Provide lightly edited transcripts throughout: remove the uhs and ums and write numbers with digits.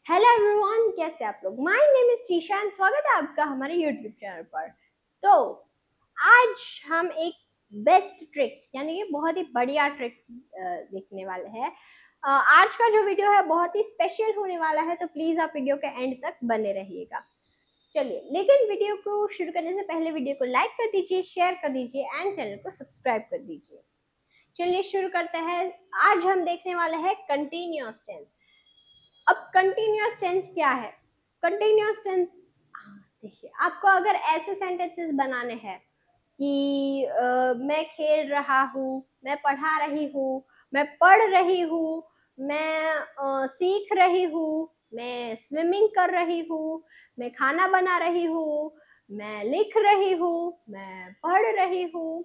Hello everyone, कैसे आप लोग। माय नेम इज शीशान, स्वागत है आपका हमारे यूट्यूब चैनल पर। तो आज हम एक बेस्ट ट्रिक यानी कि बहुत ही बढ़िया ट्रिक देखने वाले हैं। आज का जो वीडियो है बहुत ही स्पेशल होने वाला है, तो प्लीज आप वीडियो के एंड तक बने रहिएगा। चलिए, लेकिन वीडियो को शुरू करने से पहले वीडियो को लाइक कर दीजिए, शेयर कर दीजिए एंड चैनल को सब्सक्राइब कर दीजिए। चलिए शुरू करते हैं। आज हम देखने वाले हैं कंटिन्यूअस टेंस। अब कंटिन्यूअस टेंस क्या है? कंटिन्यूअस टेंस, देखिए, आपको अगर ऐसे सेंटेंसेस बनाने हैं कि मैं खेल रहा हूँ, मैं पढ़ा रही हूँ, मैं पढ़ रही हूँ, मैं सीख रही हूँ, मैं स्विमिंग कर रही हूँ, मैं खाना बना रही हूँ, मैं लिख रही हूँ, मैं पढ़ रही हूँ।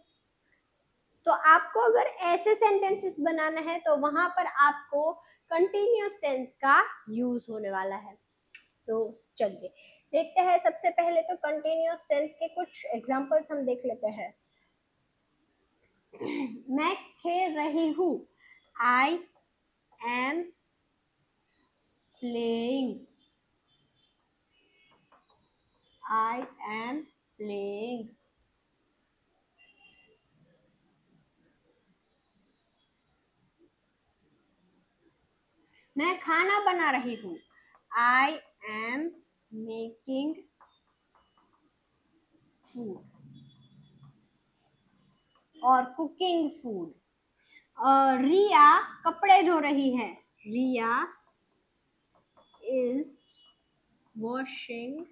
तो आपको अगर ऐसे सेंटेंसेस बनाना है तो वहां पर आपको कंटिन्यूअस टेंस का यूज होने वाला है। तो चलिए देखते हैं। सबसे पहले तो कंटिन्यूअस टेंस के कुछ एग्जांपल्स हम देख लेते हैं। मैं खेल रही हूँ, I am playing, I am playing. मैं खाना बना रही हूँ, आई एम मेकिंग फूड और कुकिंग फूड। रिया कपड़े धो रही है, Riya is washing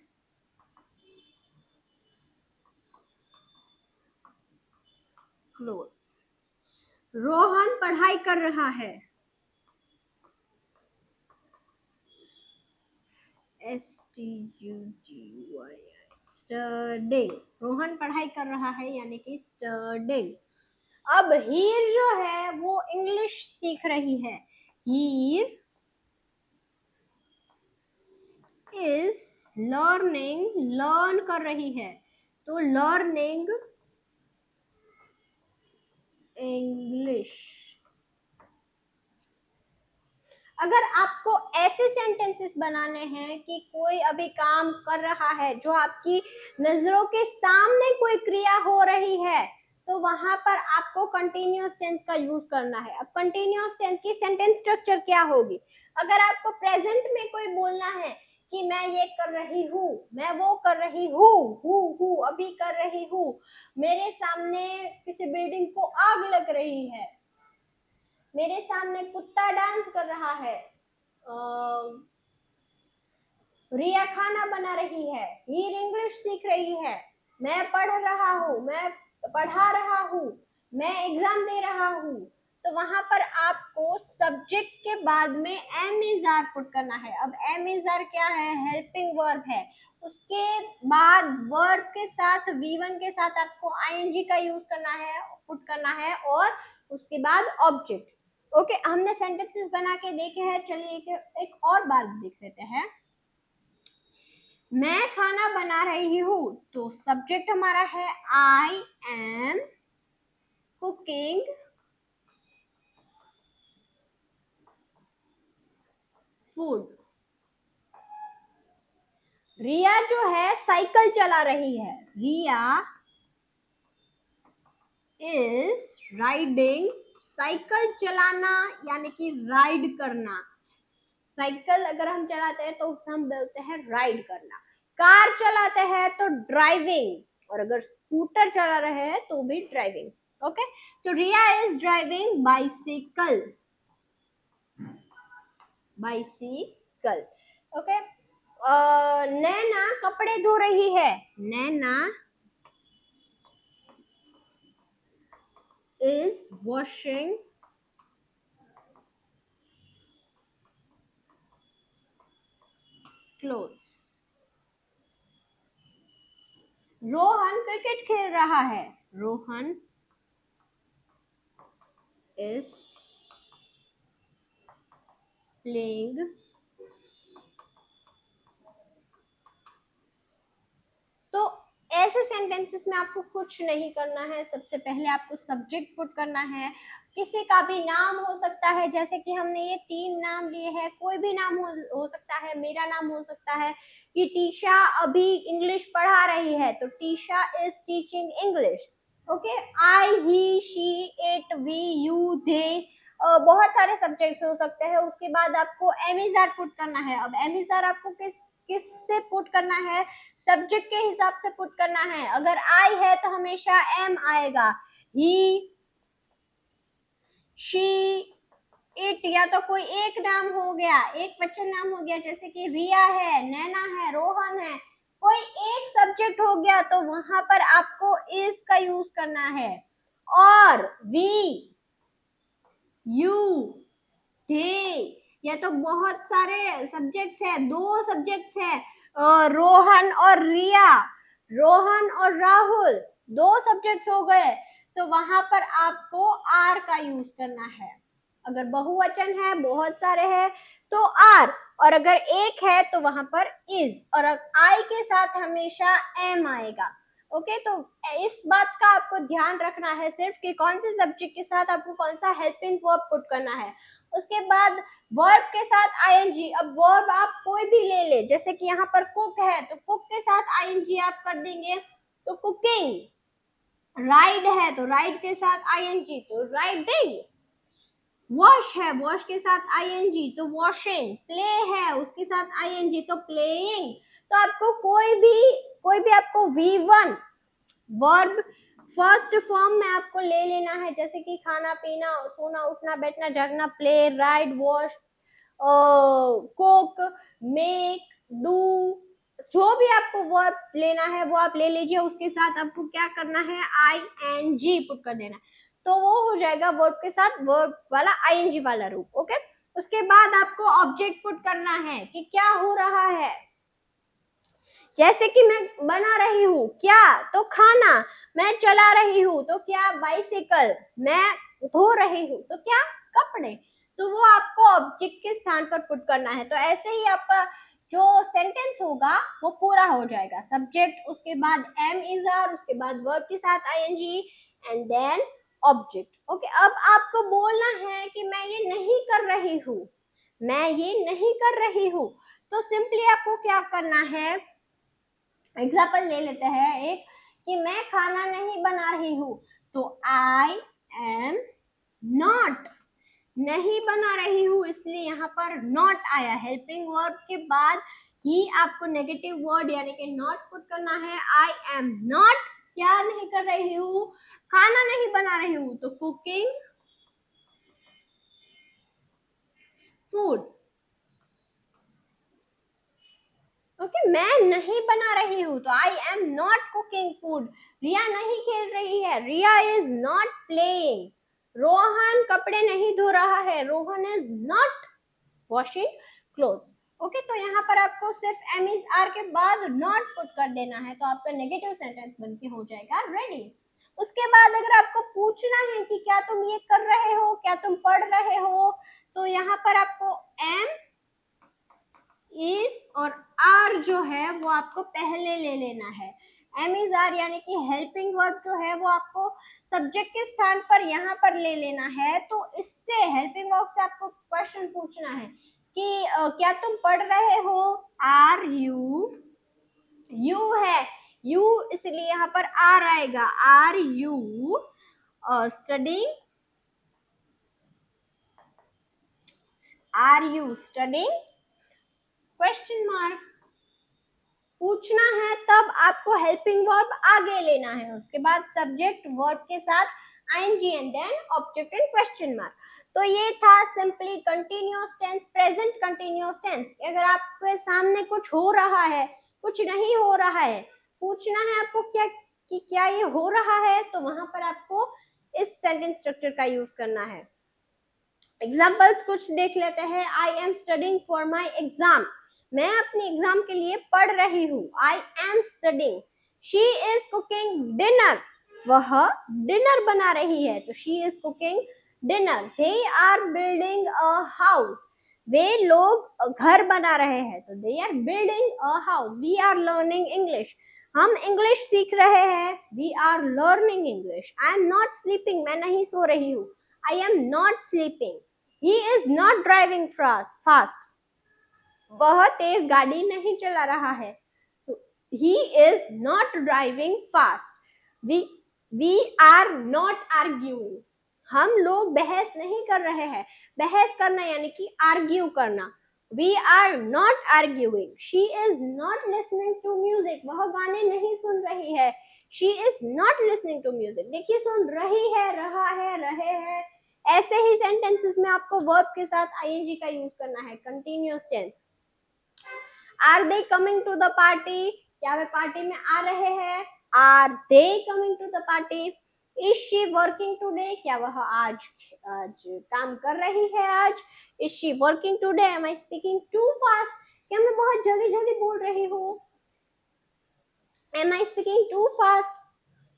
clothes. Rohan पढ़ाई कर रहा है, STUDY, स्टडिंग। रोहन पढ़ाई कर रहा है यानी कि स्टडिंग। अब हीर जो है वो इंग्लिश सीख रही है, हीर इज लर्निंग, लर्न कर रही है, तो लर्निंग इंग्लिश। अगर आपको ऐसे सेंटेंसेस बनाने हैं कि कोई अभी काम कर रहा है, जो आपकी नजरों के सामने कोई क्रिया हो रही है, तो वहां पर आपको कंटिन्यूअस टेंस का यूज करना है। अब कंटिन्यूअस टेंस की सेंटेंस स्ट्रक्चर क्या होगी? अगर आपको प्रेजेंट में कोई बोलना है कि मैं ये कर रही हूँ, मैं वो कर रही हूँ, अभी कर रही हूँ, मेरे सामने किसी बिल्डिंग को आग लग रही है, मेरे सामने कुत्ता डांस कर रहा है, रिया खाना बना रही है, हीर इंग्लिश सीख रही है, मैं पढ़ रहा हूँ, मैं पढ़ा रहा हूँ, मैं एग्जाम दे रहा हूँ, तो वहां पर आपको सब्जेक्ट के बाद में एम इज आर पुट करना है। अब एम इज आर क्या है? हेल्पिंग वर्ब है। उसके बाद वर्ब के साथ V1 के साथ आपको ING का यूज करना है, पुट करना है, और उसके बाद ऑब्जेक्ट। ओके, हमने सेंटेंसेस बना के देखे हैं। चलिए एक और बात देख लेते हैं। मैं खाना बना रही हूँ, तो सब्जेक्ट हमारा है आई एम कुकिंग फूड। रिया जो है साइकिल चला रही है, रिया इज राइडिंग। साइकिल चलाना यानी कि राइड करना। साइकिल अगर हम चलाते हैं तो उसे हम बोलते हैं राइड करना। कार चलाते हैं तो ड्राइविंग, और अगर स्कूटर चला रहे हैं तो भी ड्राइविंग। ओके, तो Riya is driving bicycle, bicycle. Okay, Naina कपड़े धो रही है, Naina is washing clothes. Rohan cricket खेल रहा है, रोहन इज प्लेइंग तो ऐसे सेंटेंसेस में आपको कुछ नहीं करना है। सबसे पहले आपको सब्जेक्ट पुट करना है। किसी का भी नाम हो सकता है, जैसे कि हमने ये 3 नाम लिए हैं, कोई भी नाम हो सकता है। मेरा नाम हो सकता है कि टीशा अभी इंग्लिश पढ़ा रही है, तो Tisha is teaching English. Okay, I, he, she, it, we, you, they, बहुत सारे सब्जेक्ट्स हो सकते हैं। उसके बाद आपको एम इज आर पुट करना है। अब एम इज आर आपको किस से पुट करना है? सब्जेक्ट के हिसाब से पुट करना है। अगर आई है तो हमेशा एम आएगा। ही, शी, इट, या तो कोई एक नाम हो गया, एक वचन नाम हो गया, जैसे कि रिया है, नैना है, रोहन है, कोई एक सब्जेक्ट हो गया तो वहां पर आपको इज का यूज करना है। और वी, यू, दे, या तो बहुत सारे सब्जेक्ट्स है, 2 सब्जेक्ट्स है, रोहन और रिया, रोहन और राहुल, 2 सब्जेक्ट्स हो गए, तो वहां पर आपको आर का यूज करना है। अगर बहुवचन है, बहुत सारे हैं, तो आर, और अगर एक है तो वहां पर इज, और आई के साथ हमेशा एम आएगा। ओके, तो इस बात का आपको ध्यान रखना है सिर्फ कि कौन से सब्जेक्ट के साथ आपको कौन सा हेल्पिंग वर्ब पुट करना है। उसके बाद वर्ब के साथ आईएनजी। अब वर्ब आप कोई भी ले ले, जैसे कि यहाँ पर कुक है तो कुक के साथ आईएनजी आप कर देंगे, तो कुकिंग। राइड है तो राइड के साथ आईएनजी, तो राइडिंग। वॉश है, वॉश के साथ आईएनजी, तो वॉशिंग। प्ले है, उसके साथ आईएनजी, तो प्लेइंग। तो आपको कोई भी आपको V1 वर्ब फर्स्ट फॉर्म में आपको ले लेना है, जैसे कि खाना पीना, सोना उठना बैठना जागना, play, ride, wash, cook, make, do, जो भी आपको वर्ब लेना है वो आप ले लीजिए। उसके साथ आपको क्या करना है? ING पुट कर देना, तो वो हो जाएगा वर्ब के साथ वर्ब वाला ING वाला रूप। ओके, उसके बाद आपको ऑब्जेक्ट पुट करना है कि क्या हो रहा है। जैसे कि मैं बना रही हूँ, क्या? तो खाना। मैं चला रही हूँ, तो क्या? बाइसिकल। मैं धो रही हूँ, तो क्या? कपड़े। तो वो आपको ऑब्जेक्ट के स्थान पर पुट करना है। तो ऐसे ही आपका जो सेंटेंस होगा वो पूरा हो जाएगा। सब्जेक्ट, उसके बाद एम इज आर, उसके बाद वर्ब के साथ ING, and then object. Okay, अब आपको बोलना है कि मैं ये नहीं कर रही हूँ, मैं ये नहीं कर रही हूँ। तो सिंपली आपको क्या करना है? एग्जाम्पल ले लेते हैं एक, कि मैं खाना नहीं बना रही हूँ, तो आई एम नॉट, नहीं बना रही हूँ, इसलिए यहाँ पर नॉट आया। हेल्पिंग वर्ब के बाद ही आपको नेगेटिव वर्ड यानी कि नॉट पुट करना है। आई एम नॉट क्या नहीं कर रही हूँ? खाना नहीं बना रही हूँ, तो कुकिंग फूड। ओके, मैं नहीं बना रही हूँ, तो I am not cooking food. Riya नहीं खेल रही है, Riya is not playing. Rohan कपड़े नहीं धो रहा है, Rohan is not washing clothes. Okay, तो यहाँ पर आपको सिर्फ एम इज आर के बाद नॉट पुट कर देना है, तो आपका नेगेटिव सेंटेंस बनके हो जाएगा रेडी। उसके बाद अगर आपको पूछना है कि क्या तुम ये कर रहे हो, क्या तुम पढ़ रहे हो, तो यहाँ पर आपको एम, इज और आर जो है वो आपको पहले ले लेना है। एम इज आर यानी कि हेल्पिंग वर्ब जो है वो आपको सब्जेक्ट के स्थान पर यहाँ पर ले लेना है। तो इससे हेल्पिंग वर्ब से आपको क्वेश्चन पूछना है कि क्या तुम पढ़ रहे हो? आर यू, यू है, यू इसलिए यहाँ पर आर आएगा। Are you studying, are you studying, question mark. पूछना है तब आपको हेल्पिंग वर्ब आगे लेना है, उसके बाद सब्जेक्ट वर्ब के साथ ING and then object and question mark. तो ये था simply continuous tense, present continuous tense. अगर आपके सामने कुछ हो रहा है, कुछ नहीं हो रहा है, पूछना है आपको क्या ये हो रहा है, तो वहां पर आपको इस सेंटेंस स्ट्रक्चर का यूज करना है। एग्जाम्पल्स कुछ देख लेते हैं। I am studying for my exam, मैं अपने एग्जाम के लिए पढ़ रही हूँ। I am studying. She is cooking dinner, वह डिनर बना रही है, तो she is cooking dinner. They are building a house, वे लोग घर बना रहे हैं, तो they are building a house. We are learning English, हम इंग्लिश सीख रहे हैं, we are learning English. I am not sleeping, मैं नहीं सो रही हूँ, I am not sleeping. He is not driving fast, वह तेज गाड़ी नहीं चला रहा है, तो he is not driving fast. We are not arguing, हम लोग बहस नहीं कर रहे हैं। बहस करना यानी कि आर्ग्यू करना। We are not arguing. She is not listening to music, वह गाने नहीं सुन रही है। She is not listening to music. देखिए, सुन रही है, रहा है, रहे हैं, ऐसे ही सेंटेंसेस में आपको वर्ब के साथ आईएनजी का यूज करना है, continuous tense. Are they coming to the party, क्या वे पार्टी में आ रहे हैं? Are they coming to the party? Is she working today, क्या वह आज काम कर रही है आज? Is she working today? Am I speaking too fast, क्या मैं बहुत जल्दी जल्दी बोल रही हूँ? Am I speaking too fast?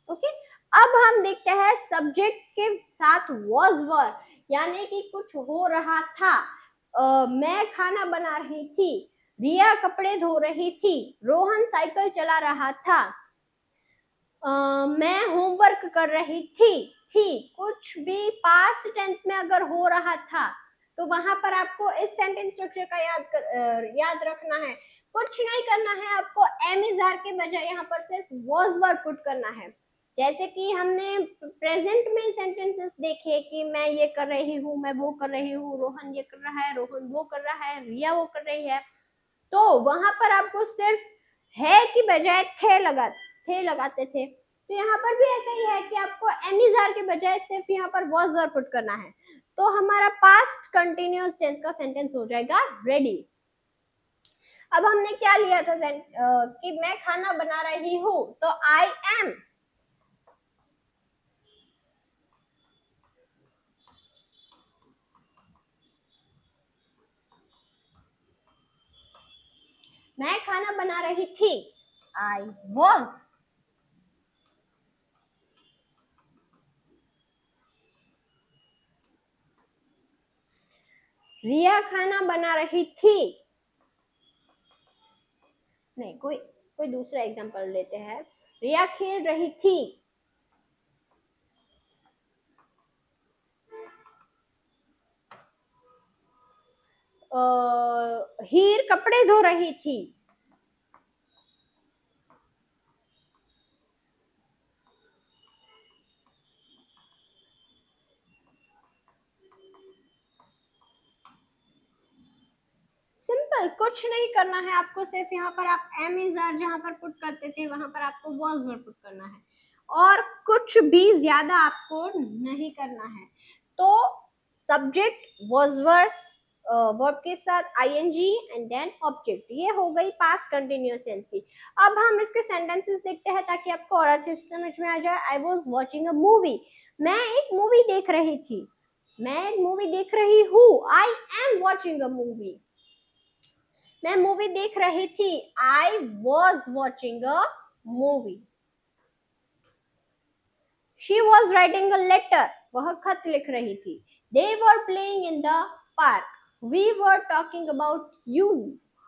Okay, अब हम देखते हैं सब्जेक्ट के साथ was were, यानी कि कुछ हो रहा था। मैं खाना बना रही थी, रिया कपड़े धो रही थी, रोहन साइकिल चला रहा था, मैं होमवर्क कर रही थी। कुछ भी पास्ट टेंस में अगर हो रहा था तो वहां पर आपको इस सेंटेंस स्ट्रक्चर का याद रखना है। कुछ नहीं करना है आपको, एम इज आर के बजाय यहाँ पर सिर्फ was were पुट करना है। जैसे कि हमने प्रेजेंट में सेंटेंसेस देखे कि मैं ये कर रही हूँ, मैं वो कर रही हूँ, रोहन ये कर रहा है, रोहन वो कर रहा है, रिया वो कर रही है, तो वहां पर आपको सिर्फ है की बजाय थे लगाते थे। तो यहाँ पर भी ऐसा ही है कि आपको एम इज आर के बजाय सिर्फ यहाँ पर was were पुट करना है, तो हमारा पास्ट कंटिन्यूअस टेंस का सेंटेंस हो जाएगा रेडी। अब हमने क्या लिया था कि मैं खाना बना रही हूँ, तो आई एम। मैं खाना बना रही थी, आई वॉज। रिया खाना बना रही थी, नहीं, कोई दूसरा एग्जांपल लेते हैं। रिया खेल रही थी, हीर कपड़े धो रही थी। सिंपल, कुछ नहीं करना है आपको, सिर्फ यहाँ पर आप एम इज आर जहां पर पुट करते थे वहां पर आपको was were पुट करना है, और कुछ भी ज्यादा आपको नहीं करना है। तो सब्जेक्ट was were, वर्ब के साथ ing एंड देन ऑब्जेक्ट, ये हो गई पास्ट कंटिन्यूअस टेंस की। अब हम इसके सेंटेंसेस देखते हैं ताकि आपको और अच्छे से समझ में आ जाए। I was watching a movie, मैं एक मूवी देख रही थी, मैं एक मूवी देख रही हूँ, I am watching a movie. मैं मूवी देख रही थी, I was watching a movie. She was writing a letter, वह खत लिख रही थी। They were playing in the park, we were talking about you,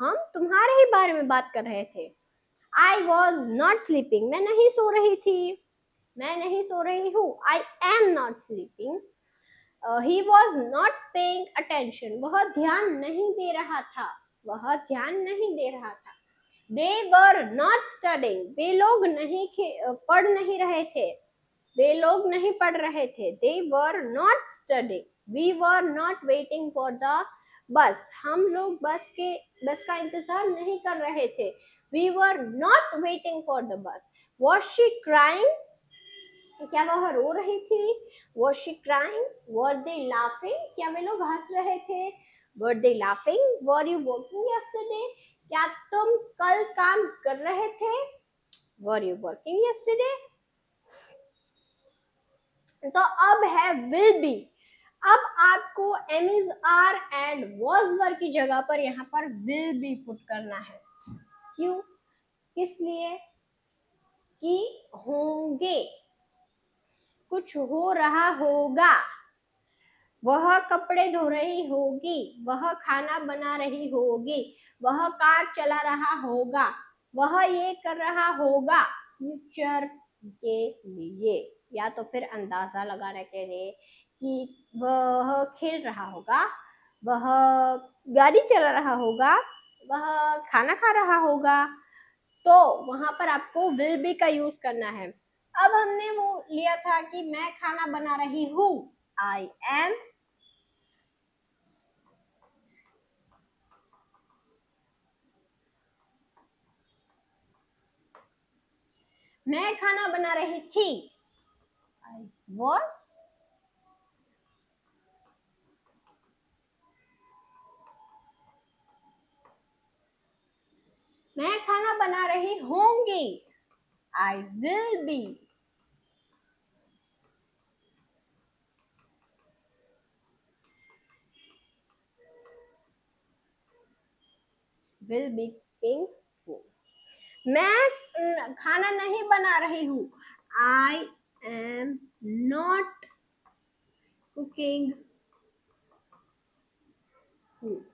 हम तुम्हारे ही बारे में बात कर रहे थे। आई वॉज नॉट स्लीपिंग, मैं नहीं सो रही थी, मैं नहीं सो रही हूँ, I am not sleeping. He was not paying attention, वह ध्यान नहीं दे रहा था, वह ध्यान नहीं दे रहा था। दे वर नॉट स्टडिंग, वे लोग नहीं पढ़ नहीं रहे थे, वे लोग नहीं पढ़ रहे थे। They were not studying, we were not waiting for the bus, हम लोग बस का इंतजार नहीं कर रहे थे। We were not waiting for the bus. Was she crying, क्या वह रो रही थी? Was she crying? Were they laughing? क्या वे लोग हंस रहे थे? Were they laughing? Were you working yesterday? क्या तुम कल काम कर रहे थे? Were you working yesterday? तो अब है will be। अब आपको am is are and was were की जगह पर यहाँ पर will be पुट करना है। क्यों? किस लिए? कि होंगे, कुछ हो रहा होगा, वह कपड़े धो रही होगी, वह खाना बना रही होगी, वह कार चला रहा होगा। वह ये कर रहा होगा, फ्यूचर के लिए, या तो फिर अंदाजा लगाने के लिए कि वह खेल रहा होगा, वह गाड़ी चला रहा होगा, वह खाना खा रहा होगा, तो वहां पर आपको विल बी का यूज करना है। अब हमने वो लिया था कि मैं खाना बना रही हूँ, आई एम, मैं खाना बना रही थी, आई वॉज, मैं खाना बना रही होंगी, I will be, will be cooking food. मैं खाना नहीं बना रही हूँ, I am not cooking food.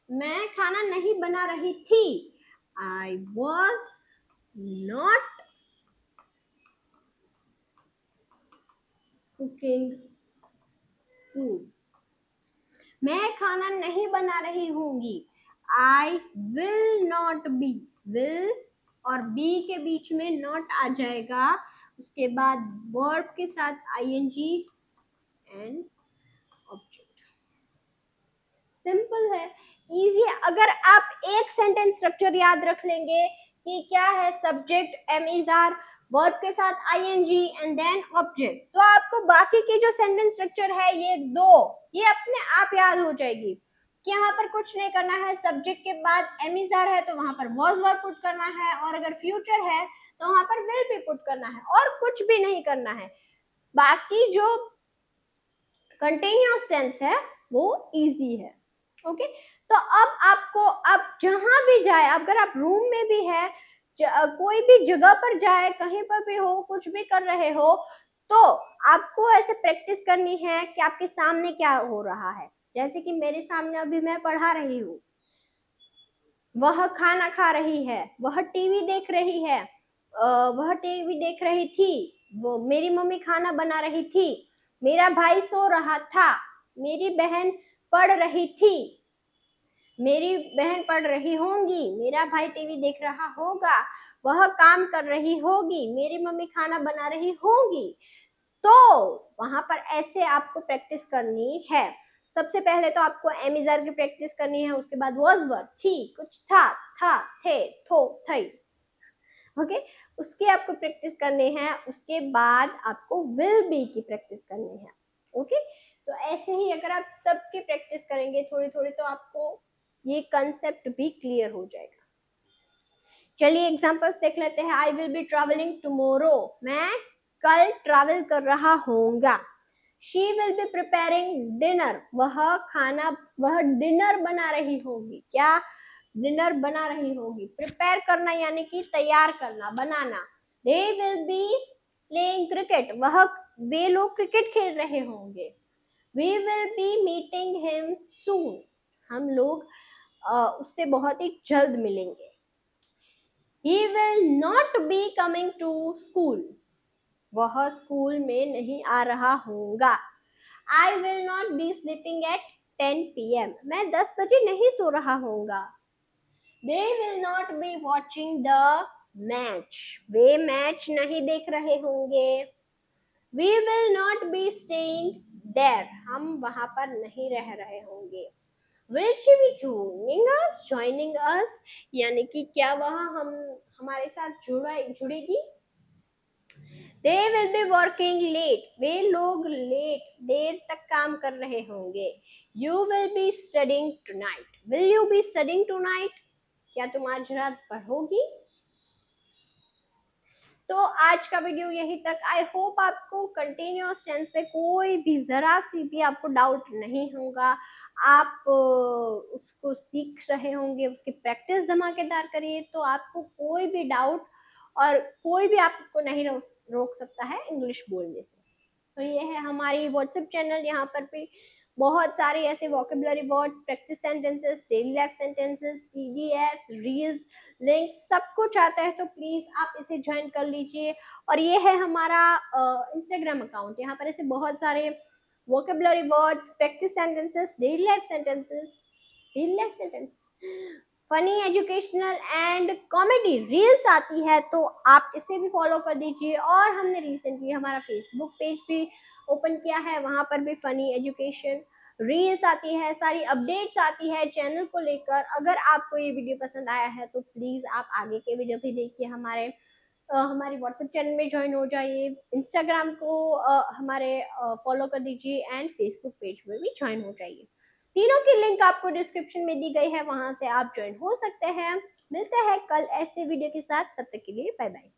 मैं खाना नहीं बना रही थी, I was not cooking food. मैं खाना नहीं बना रही होंगी, I will not be, will और बी के बीच में नॉट आ जाएगा, उसके बाद वर्ब के साथ आईएनजी एंड ऑब्जेक्ट। सिंपल है, इजी है। अगर आप एक सेंटेंस स्ट्रक्चर याद रख लेंगे कि क्या है, subject am is are, verb के साथ आईएनजी एंड देन ऑब्जेक्ट, तो आपको बाकी की जो सेंटेंस स्ट्रक्चर है ये दो, ये अपने आप याद हो जाएगी कि यहाँ पर कुछ नहीं करना है, सब्जेक्ट के बाद एम इज आर है तो वहां पर वॉज वर्ब पुट करना है, और अगर फ्यूचर है तो वहां पर विल भी पुट करना है, और कुछ भी नहीं करना है। बाकी जो कंटिन्यूअस टेंस है वो इजी है। ओके, तो अब आपको, अब जहां भी जाए, अगर आप रूम में भी है, कोई भी जगह पर जाए, कहीं पर भी हो, कुछ भी कर रहे हो, तो आपको ऐसे प्रैक्टिस करनी है कि आपके सामने क्या हो रहा है। जैसे कि मेरे सामने अभी मैं पढ़ा रही हूँ, वह खाना खा रही है, वह टीवी देख रही है, वह टीवी देख रही थी, वो मेरी मम्मी खाना बना रही थी, मेरा भाई सो रहा था, मेरी बहन पढ़ रही थी, मेरी बहन पढ़ रही होंगी, मेरा भाई टीवी देख रहा होगा, वह काम कर रही होगी, मेरी मम्मी खाना बना रही होंगी। तो वहां पर ऐसे आपको प्रैक्टिस करनी है। सबसे पहले तो आपको एमिजर की प्रैक्टिस करनी है, उसके बाद वॉज वर्ब, थी, कुछ था, थे, थो, थई। ओके, उसकी आपको प्रैक्टिस करनी है, उसके बाद आपको विल बी की प्रैक्टिस करनी है। ओके, तो ऐसे ही अगर आप सबकी प्रैक्टिस करेंगे थोड़ी थोड़ी, तो आपको ये कंसेप्ट भी क्लियर हो जाएगा। चलिए एग्जांपल्स देख लेते हैं। I will be travelling tomorrow, मैं कल ट्रैवल कर रहा होऊंगा। She will be preparing dinner, वह डिनर बना रही होगी। क्या, डिनर बना रही होगी। प्रिपेयर करना यानी कि तैयार करना, बनाना। They will be playing cricket, वे लोग क्रिकेट खेल रहे होंगे। We will be meeting him soon, हम लोग उससे बहुत ही जल्द मिलेंगे। He will not be coming to school, वह स्कूल में नहीं आ रहा होगा। I will not be sleeping at 10 p.m, मैं 10 बजे नहीं सो रहा होऊंगा। They will not be watching the match, way match नहीं देख रहे होंगे। We will not be staying there, हम वहां पर नहीं रह रहे होंगे। Will she be joining us, यानी कि क्या वह हमारे साथ जुड़ेगी। They will be working late, वे लोग लेट, देर तक काम कर रहे होंगे। You will be studying tonight, will you be studying tonight, क्या तुम आज रात पढ़ोगी। तो आज का वीडियो यही तक। आई होप आपको कंटिन्यूअस टेंस पे कोई भी जरा सी भी आपको डाउट नहीं होगा, आप उसको सीख रहे होंगे, उसकी प्रैक्टिस धमाकेदार करिए, तो आपको कोई भी डाउट और कोई भी आपको नहीं रोक सकता है इंग्लिश बोलने से। तो ये है हमारी व्हाट्सएप चैनल, यहाँ पर भी बहुत सारे ऐसे vocabulary words, practice sentences, daily life sentences, PDFs, reels, links, सब कुछ आता है। तो प्लीज आप इसे ज्वाइन कर लीजिए। और ये है हमारा इंस्टाग्राम अकाउंट। यहाँ पर ऐसे बहुत सारे vocabulary words, practice sentences, daily life sentences, funny, educational and comedy reels आती है, तो आप इसे भी फॉलो कर दीजिए। और हमने रिसेंटली हमारा फेसबुक पेज भी ओपन किया है, वहां पर भी फनी, एजुकेशन, रील्स आती है, सारी अपडेट्स आती है चैनल को लेकर। अगर आपको ये वीडियो पसंद आया है तो प्लीज आप आगे के वीडियो भी देखिए, हमारी व्हाट्सएप चैनल में ज्वाइन हो जाइए, इंस्टाग्राम को हमारे फॉलो कर दीजिए एंड फेसबुक पेज में भी ज्वाइन हो जाइए। तीनों की लिंक आपको डिस्क्रिप्शन में दी गई है, वहां से आप ज्वाइन हो सकते हैं। मिलते हैं कल ऐसे वीडियो के साथ, तब तक के लिए बाय बाय।